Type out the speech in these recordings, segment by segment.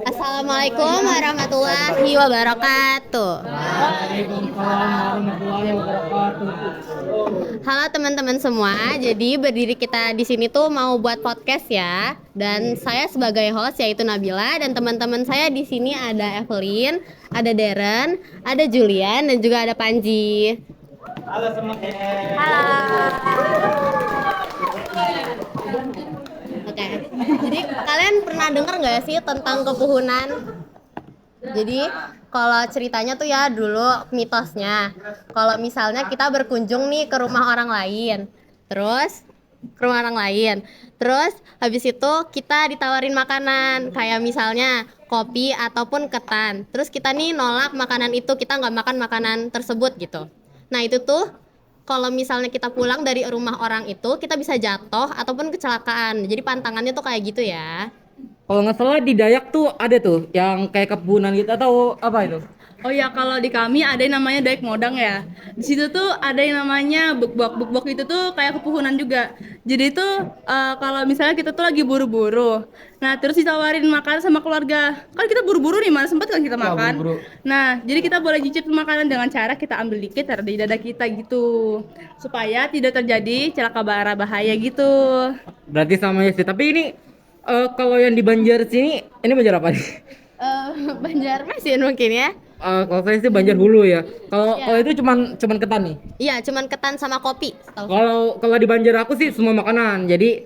Assalamualaikum warahmatullahi wabarakatuh. Waalaikumsalam warahmatullahi wabarakatuh. Halo teman-teman semua. Jadi berdiri kita di sini tuh mau buat podcast ya. Dan saya sebagai host yaitu Nabila dan teman-teman saya di sini ada Evelyn, ada Darren, ada Julian dan juga ada Panji. Halo semuanya. Oke. Jadi kalian pernah dengar nggak sih tentang kepuhunan? Jadi kalau ceritanya tuh ya dulu mitosnya, kalau misalnya kita berkunjung nih ke rumah orang lain, terus habis itu kita ditawarin makanan kayak misalnya kopi ataupun ketan, terus kita nih nolak makanan itu, kita nggak makan makanan tersebut gitu. Nah itu tuh kalau misalnya kita pulang dari rumah orang itu kita bisa jatuh ataupun kecelakaan, jadi pantangannya tuh kayak gitu ya. Kalau nggak salah di Dayak tuh ada tuh yang kayak kebunan gitu atau apa itu? Oh ya, kalau di kami ada yang namanya Dayak Modang ya. Di situ tuh ada yang namanya bukbok. Bukbok itu tuh kayak kepuhunan juga. Jadi itu kalau misalnya kita tuh lagi buru-buru, nah terus ditawarin makan sama keluarga. Kan kita buru-buru nih, mana sempet kan kita makan. buru-buru. Nah, jadi kita boleh cicip makanan dengan cara kita ambil dikit taruh di dada kita gitu, supaya tidak terjadi celaka bahaya gitu. Berarti sama ya sih. Tapi ini kalau yang di Banjar sini, ini Banjar apa nih? Banjarmasin mungkin ya. Kalau saya sih Banjar Hulu ya. Kalau Iya. kalau itu cuman ketan nih. Iya, cuman ketan sama kopi. Tahu. Kalau di Banjar aku sih semua makanan. Jadi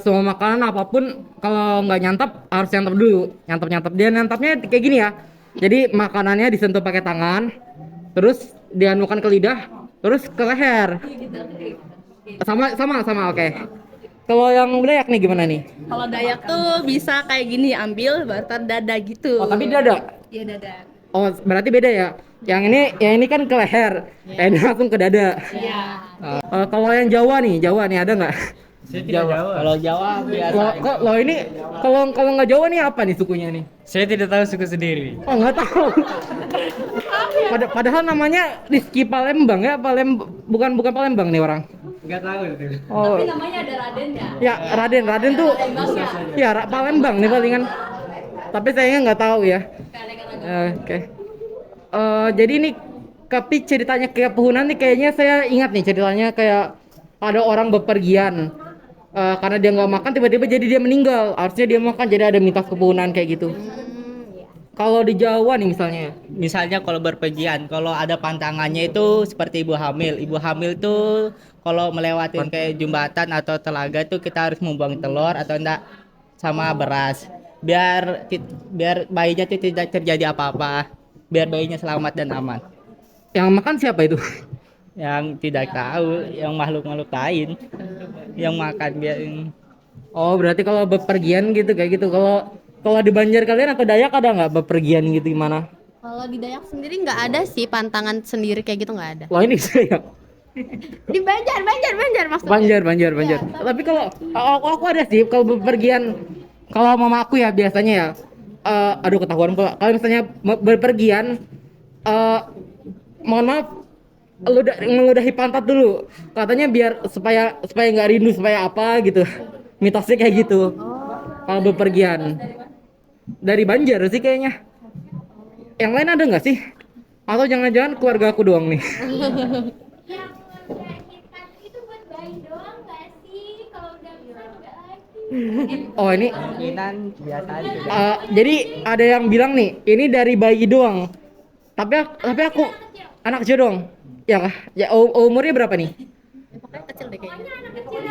semua makanan apapun kalau nggak nyantap harus nyantap dulu. Nyantap dia nyantapnya kayak gini ya. Jadi makanannya disentuh pakai tangan, terus dianukan ke lidah, terus ke leher. Sama oke. Kalau yang Dayak nih gimana nih? Kalau Dayak tuh bisa kayak gini, ambil batar dada gitu. Oh tapi dada. Iya, dada. Oh berarti beda ya. Yang ini kan ke leher, yang ini langsung ke dada. Iya. Kalau yang Jawa nih ada nggak? Saya tidak Jawa. Kalau Jawa biasa. Kalau ini kalau nggak Jawa nih apa nih sukunya nih? Saya tidak tahu suku sendiri. Oh nggak tahu. Padahal namanya Rizky Palembang ya, bukan Palembang nih orang. Enggak tahu itu. Oh. Tapi namanya ada Raden ya? Ya Raden tuh. Ya Palembang nih palingan. Tapi sayangnya nggak tahu ya. Oke. Jadi ini tapi ceritanya kayak kepuhunan nih kayaknya saya ingat nih ceritanya kayak ada orang bepergian. Karena dia nggak makan tiba-tiba jadi dia meninggal. Harusnya dia makan jadi ada mitos kepuhunan kayak gitu. Kalau di Jawa nih Misalnya kalau berpergian, kalau ada pantangannya itu seperti ibu hamil. Ibu hamil tuh kalau melewati kayak jembatan atau telaga tuh kita harus membuang telur atau enggak sama beras. Biar bayinya tuh tidak terjadi apa-apa. Biar bayinya selamat dan aman. yang makan siapa itu? Yang tidak tahu, yang makhluk-makhluk lain yang makan biar. Oh berarti kalau bepergian gitu kayak gitu. Kalau di Banjar kalian atau Dayak ada nggak bepergian gitu gimana? Kalau di Dayak sendiri nggak ada sih pantangan sendiri kayak gitu, nggak ada. Wah ini saya. Di Banjar maksudnya. Banjar. Tapi kalau aku ada sih kalau bepergian, kalau mama aku ya biasanya ya, aduh ketahuan pula. Kalau misalnya berpergian, mohon maaf, ngeludahi pantat dulu. Katanya biar supaya nggak rindu supaya apa gitu. Mitosnya kayak gitu. Kalau bepergian dari Banjar sih kayaknya. Yang lain ada nggak sih? Atau jangan-jangan keluarga aku doang nih? Itu buat bayi doang nggak sih? Kalau udah besar nggak lagi. Oh ini Kemungkinan biasa aja. jadi ada yang bilang nih ini dari bayi doang. Tapi aku anak kecil doang. Ya umurnya berapa nih? Pokoknya kecil deh kayaknya.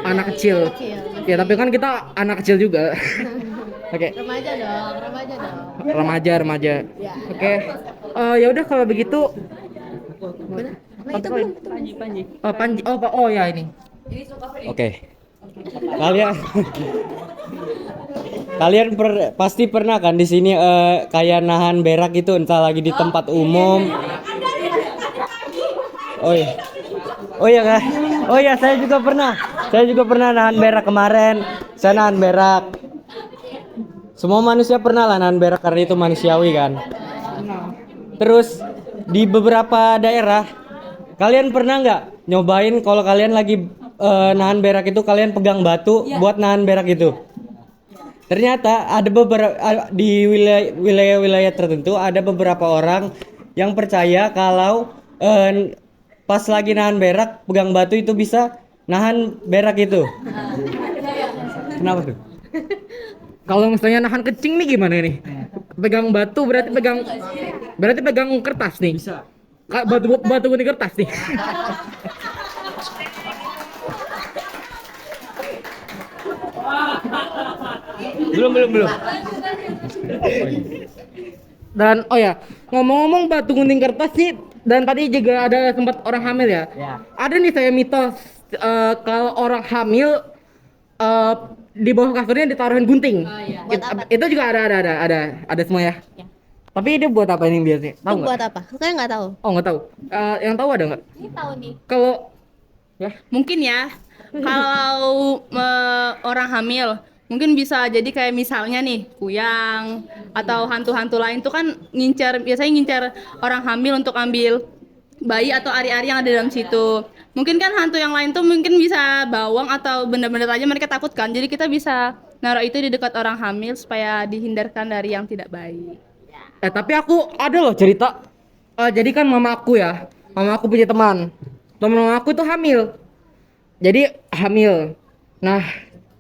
Anak kecil. Ya tapi kan kita anak kecil juga. Oke. Remaja dong. Remaja. Ya. Oke. Ya udah kalau begitu. Nah, itu belum. Panji. Oh ya ini. Oke. Kalian pasti pernah kan di sini kayak nahan berak itu entah lagi di tempat umum. Oh iya. Oh iya kan? Oh iya saya juga pernah nahan berak kemarin. Saya nahan berak. Semua manusia pernah lah nahan berak karena itu manusiawi kan. Terus di beberapa daerah kalian pernah nggak nyobain kalau kalian lagi nahan berak itu kalian pegang batu buat nahan berak itu? ternyata ada beberapa di wilayah-wilayah tertentu ada beberapa orang yang percaya kalau pas lagi nahan berak pegang batu itu bisa nahan berak itu. Kenapa tuh? Kalau misalnya nahan kencing nih gimana nih? Pegang batu berarti pegang kertas nih. Bisa. Batu gunting kertas nih. Belum. Dan oh ya, ngomong-ngomong batu gunting kertas sih, dan tadi juga ada sempat orang hamil ya. Ada nih saya mitos kalau orang hamil di bawah kasurnya ditaruhin gunting. Itu juga ada semua ya. Tapi dia buat apa ini biasanya? Tahu Itu nggak? buat apa? Saya nggak tahu. Oh nggak tahu. Yang tahu ada nggak? Ini tahu nih. Kalau ya Mungkin ya, kalau orang hamil, mungkin bisa jadi kayak misalnya nih, kuyang atau hantu-hantu lain tuh kan biasanya ngincar orang hamil untuk ambil bayi atau ari-ari yang ada dalam situ. Mungkin kan hantu yang lain tuh mungkin bisa bawang atau benda-benda aja mereka takutkan. Jadi kita bisa naruh itu di dekat orang hamil supaya dihindarkan dari yang tidak baik. tapi aku ada loh cerita. Jadi kan mama aku punya teman mama aku tuh hamil. Jadi hamil. Nah,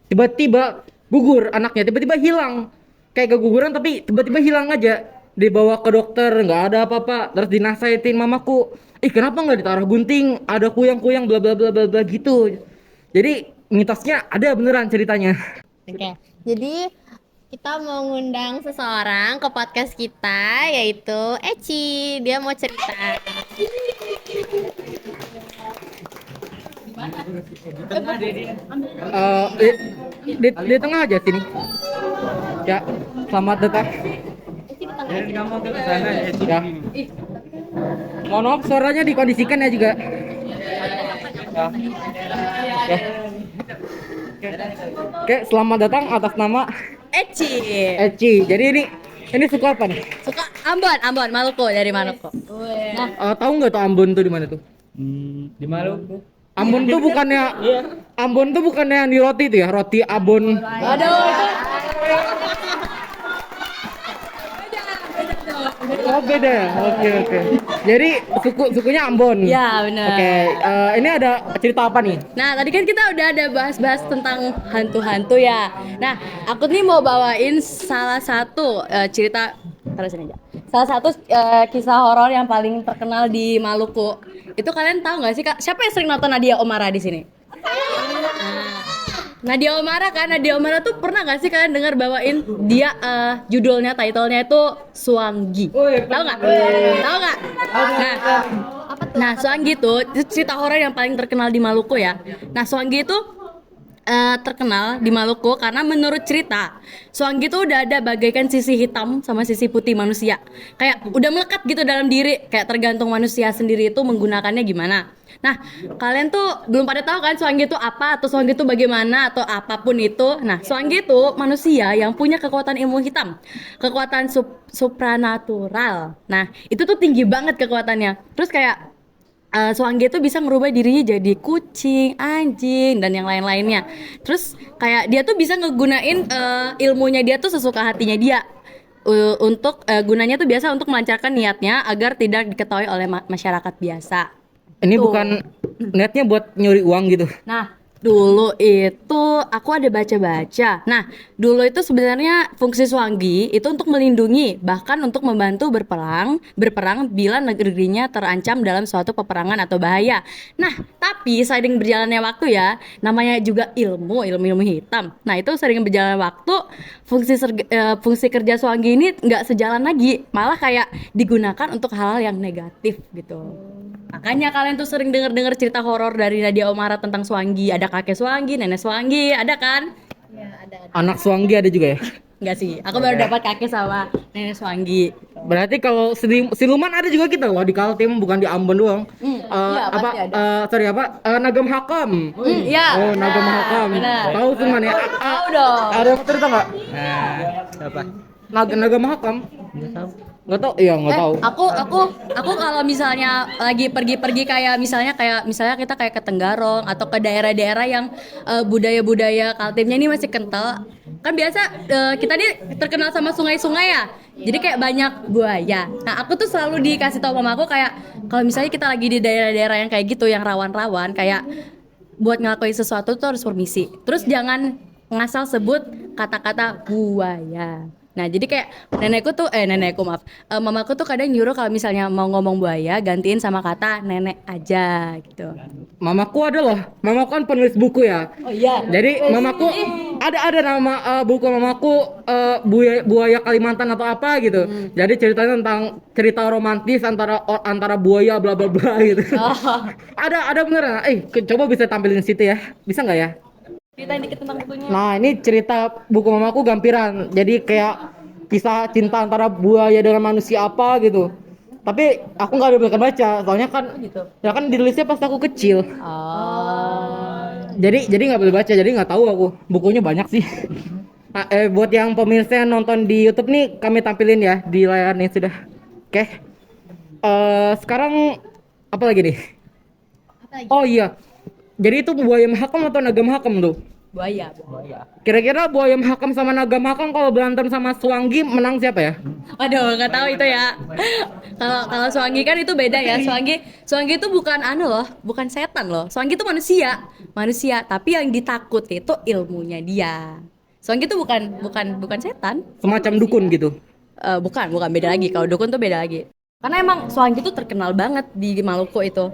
tiba-tiba gugur anaknya, tiba-tiba hilang. Kayak keguguran tapi tiba-tiba hilang aja. Dibawa ke dokter, nggak ada apa-apa. Terus dinasihatin mamaku, kenapa nggak ditaruh gunting? Ada kuyang-kuyang bla bla bla bla bla gitu. Jadi mitosnya ada beneran ceritanya. Oke. Jadi kita mau ngundang seseorang ke podcast kita, yaitu Eci. Dia mau cerita. Di tengah aja sini. Ya, selamat datang. Ya. Mohon maaf suaranya dikondisikan ya juga. Ya. Ya. Oke, selamat datang atas nama Eci. Eci. Jadi ini suka apa nih? Suka Ambon, Maluku, dari Maluku. Tahu nggak tuh Ambon tuh di mana tuh? Di Maluku. Ambon tuh bukannya yang di roti tuh ya, roti abon. Oh beda ya, oke. Jadi sukunya Ambon. Ya, benar. Oke, ini ada cerita apa nih? Nah, tadi kan kita udah ada bahas-bahas tentang hantu-hantu ya. Nah, aku nih mau bawain salah satu cerita, taruh sini aja. Salah satu kisah horor yang paling terkenal di Maluku. Itu kalian tahu nggak sih, Kak? Siapa yang sering nonton Nadia Omara di sini? Nadia Omara kan, Nadia Omara tuh pernah gak sih kalian dengar bawain dia judulnya, titlenya itu Suanggi. Tahu nggak? Tahu nggak? Nah, Suanggi itu cerita horor yang paling terkenal di Maluku ya. Nah, Suanggi itu terkenal di Maluku karena menurut cerita Suanggi itu udah ada bagaikan sisi hitam sama sisi putih manusia. Kayak udah melekat gitu dalam diri, kayak tergantung manusia sendiri itu menggunakannya gimana. Nah, kalian tuh belum pada tahu kan Suanggi itu apa atau Suanggi itu bagaimana atau apapun itu. Nah, Suanggi itu manusia yang punya kekuatan ilmu hitam, kekuatan supranatural. Nah, itu tuh tinggi banget kekuatannya. Terus kayak Suanggi itu bisa merubah dirinya jadi kucing, anjing, dan yang lain-lainnya. Terus kayak dia tuh bisa ngegunain ilmunya dia tuh sesuka hatinya dia. Untuk gunanya tuh biasa untuk melancarkan niatnya agar tidak diketahui oleh masyarakat biasa. Ini Tuh. bukan niatnya buat nyuri uang gitu. Nah, dulu itu aku ada baca-baca. Nah, dulu itu sebenarnya fungsi Suanggi itu untuk melindungi, bahkan untuk membantu berperang bila negerinya terancam dalam suatu peperangan atau bahaya. Nah, tapi seiring berjalannya waktu ya, namanya juga ilmu hitam. Nah, itu sering berjalan waktu, fungsi kerja Suanggi ini nggak sejalan lagi, malah kayak digunakan untuk hal-hal yang negatif gitu. Makanya kalian tuh sering dengar cerita horor dari Nadia Omara tentang Suanggi. Ada kakek Suanggi, nenek Suanggi, ada kan? Anak Suanggi ada juga ya? Enggak sih, aku baru dapat kakek sama nenek Suanggi. Berarti kalau siluman ada juga kita loh di Kaltim, bukan di Ambon doang. Iya, pasti ada. Nagam Hakam. Iya. Oh, Nagam Hakam. benar. Tahu teman ya? Tahu dong. Ada yang cerita nggak? Apa? Nagam Hakam? Nggak tahu. Iya, nggak tahu. Aku kalau misalnya lagi pergi-pergi kayak misalnya kita kayak ke Tenggarong atau ke daerah-daerah yang budaya-budaya Kaltimnya ini masih kental. Kan biasa kita nih terkenal sama sungai-sungai ya. Jadi kayak banyak buaya. Nah, aku tuh selalu dikasih tahu mama aku kayak kalau misalnya kita lagi di daerah-daerah yang kayak gitu yang rawan-rawan kayak buat ngelakuin sesuatu tuh harus permisi. Terus jangan ngasal sebut kata-kata buaya. Nah, jadi kayak mamaku tuh kadang nyuruh kalau misalnya mau ngomong buaya gantiin sama kata nenek aja gitu. Mamaku kan penulis buku ya. Oh iya. Jadi mamaku ada nama buku mamaku buaya Kalimantan atau apa gitu. Jadi ceritanya tentang cerita romantis antara buaya bla bla bla gitu. Ada beneran. Coba bisa tampilin situ ya. Bisa nggak ya? Ceritain dikit tentang bukunya. Nah, ini cerita buku mamaku gampiran. Jadi kayak kisah cinta antara buaya dengan manusia apa gitu. Tapi aku nggak bisa baca, soalnya kan ya kan ditulisnya pas aku kecil. Jadi nggak boleh baca, jadi nggak tahu aku. Bukunya banyak sih. Nah, buat yang pemirsa yang nonton di YouTube nih, kami tampilin ya di layar nih sudah. Oke. Sekarang apa lagi nih? Oh iya. Jadi itu buaya mahakam atau naga mahakam tuh? Buaya. Kira-kira buaya mahakam sama naga mahakam kalau berantem sama Suanggi menang siapa ya? Waduh, nggak tahu itu ya. Kalau Suanggi kan itu beda ya. Suanggi itu bukan bukan setan loh. Suanggi itu manusia. Tapi yang ditakut itu ilmunya dia. Suanggi itu bukan setan. Semacam dukun gitu. Bukan beda lagi. Kalau dukun tuh beda lagi. Karena emang Suanggi itu terkenal banget di Maluku itu.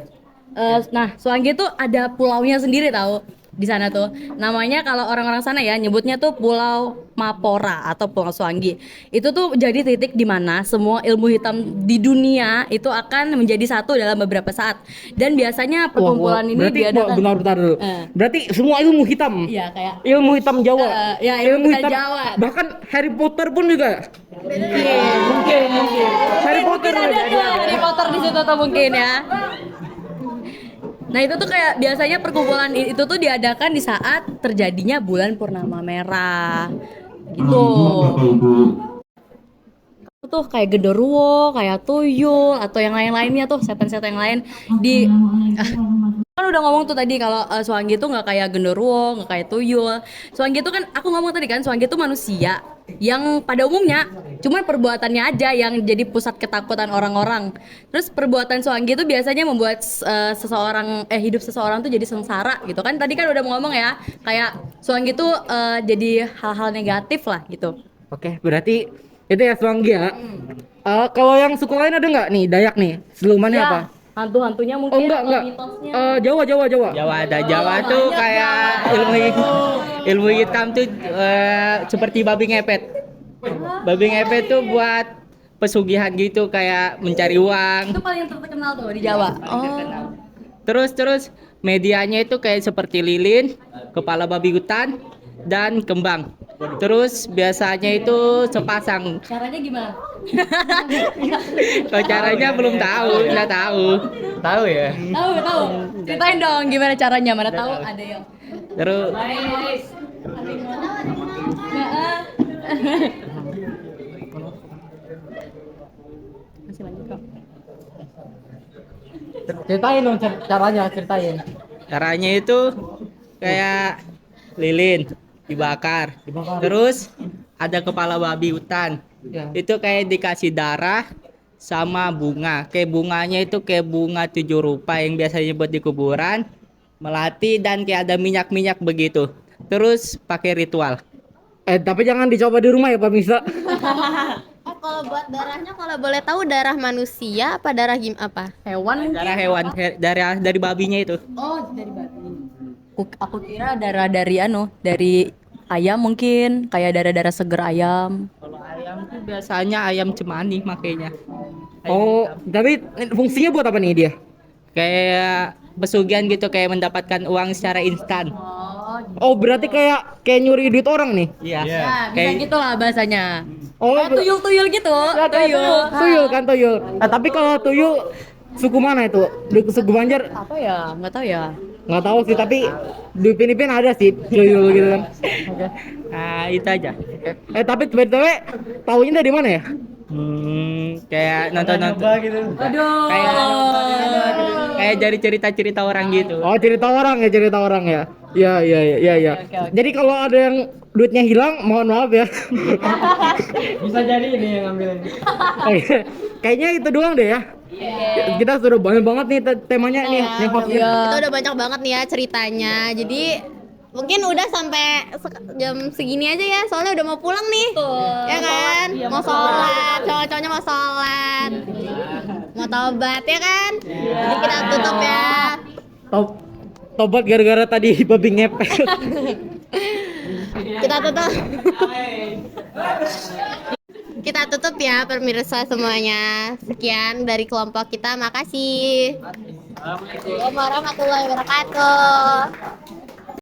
Nah, Suanggi itu ada pulaunya sendiri tahu di sana tuh. Namanya kalau orang-orang sana ya nyebutnya tuh Pulau Mapora atau Pulau Suanggi. Itu tuh jadi titik di mana semua ilmu hitam di dunia itu akan menjadi satu dalam beberapa saat. Dan biasanya perkumpulan ini berarti, diadakan. Bentar dulu. Berarti semua ilmu hitam. Iya, kayak Ilmu hitam Jawa. ya, ilmu hitam Jawa. Bahkan Harry Potter pun juga. Mungkin. Harry Potter. Harry Potter di situ tuh mungkin ya. Nah, itu tuh kayak biasanya perkumpulan itu tuh diadakan di saat terjadinya bulan purnama merah. Gitu. Itu tuh kayak genderuwo, kayak tuyul atau yang lain-lainnya tuh, setan-setan yang lain di kan udah ngomong tuh tadi kalau Suanggi itu nggak kayak genderuwo, nggak kayak tuyul. Suanggi itu kan aku ngomong tadi kan Suanggi itu manusia yang pada umumnya cuman perbuatannya aja yang jadi pusat ketakutan orang-orang. Terus perbuatan Suanggi itu biasanya membuat hidup seseorang tuh jadi sengsara gitu kan. Tadi kan udah ngomong ya kayak Suanggi itu jadi hal-hal negatif lah gitu. Oke, berarti itu ya Suanggi ya. Kalau yang suku lain ada nggak nih Dayak nih? Selumannya Ya, apa? hantu-hantunya mungkin. Oh enggak. Mitosnya. Jawa. Jawa ada. Jawa tuh kayak ilmu hitam tuh seperti babi ngepet. Babi ngepet tuh buat pesugihan gitu kayak mencari uang. Itu paling terkenal tuh di Jawa. Terus medianya itu kayak seperti lilin, kepala babi hutan dan kembang. Terus biasanya itu sepasang. Caranya gimana? Kalau caranya belum tahu, nggak tahu. Tahu ya? Tahu. Ceritain dong gimana caranya, mana tahu ada yang. Terus Masih lanjut kok. Ceritain dong ceritain. caranya itu kayak lilin dibakar. Terus ada kepala babi hutan. Ya. Itu kayak dikasih darah sama bunga. Kayak bunganya itu kayak bunga 7 rupa yang biasanya buat di kuburan, melati dan kayak ada minyak-minyak begitu. Terus pakai ritual. Tapi jangan dicoba di rumah ya Pak Misa. Kalau buat darahnya kalau boleh tahu darah manusia apa darah apa? Hewan mungkin? Darah hewan, darah dari babinya itu. Oh, dari babi. Aku kira darah dari ayam mungkin, kayak darah-darah seger ayam. Kalau ayam tuh biasanya ayam cemani makanya. Oh, tapi fungsinya buat apa nih dia? Kayak pesugihan gitu, kayak mendapatkan uang secara instan. Oh, berarti kayak nyuri duit orang nih. Iya. Ya, bisa Kayak gitu lah bahasanya. Oh, Kayak tuyul-tuyul gitu. tuyul. Tapi kalau tuyul suku mana itu? Suku Banjar? Apa ya? Nggak tahu ya. Nggak tahu sih, tapi di Filipina ada sih tuyul gitu kan. Nah, itu aja. Tapi btw taunya dari mana ya? Kayak nonton gitu. Aduh. Kayak dari cerita-cerita orang gitu. Oh, cerita orang ya. Iya. Oke. Jadi kalau ada yang duitnya hilang, mohon maaf ya. Bisa jadi ini yang ngambilin. Oke, kayaknya itu doang deh ya. Kita sudah banyak banget nih temanya nih yang hostnya. Kita udah banyak banget nih ya ceritanya. Jadi mungkin udah sampai jam segini aja ya. Soalnya udah mau pulang nih. Ya kan? Mau sholat. Cowok-cowoknya mau sholat. Mau taubat ya kan? Jadi kita tutup ya. Tobat gara-gara tadi babi ngepet. Kita tutup. Kita tutup ya pemirsa semuanya. Sekian dari kelompok kita. Makasih. Assalamualaikum warahmatullahi wabarakatuh.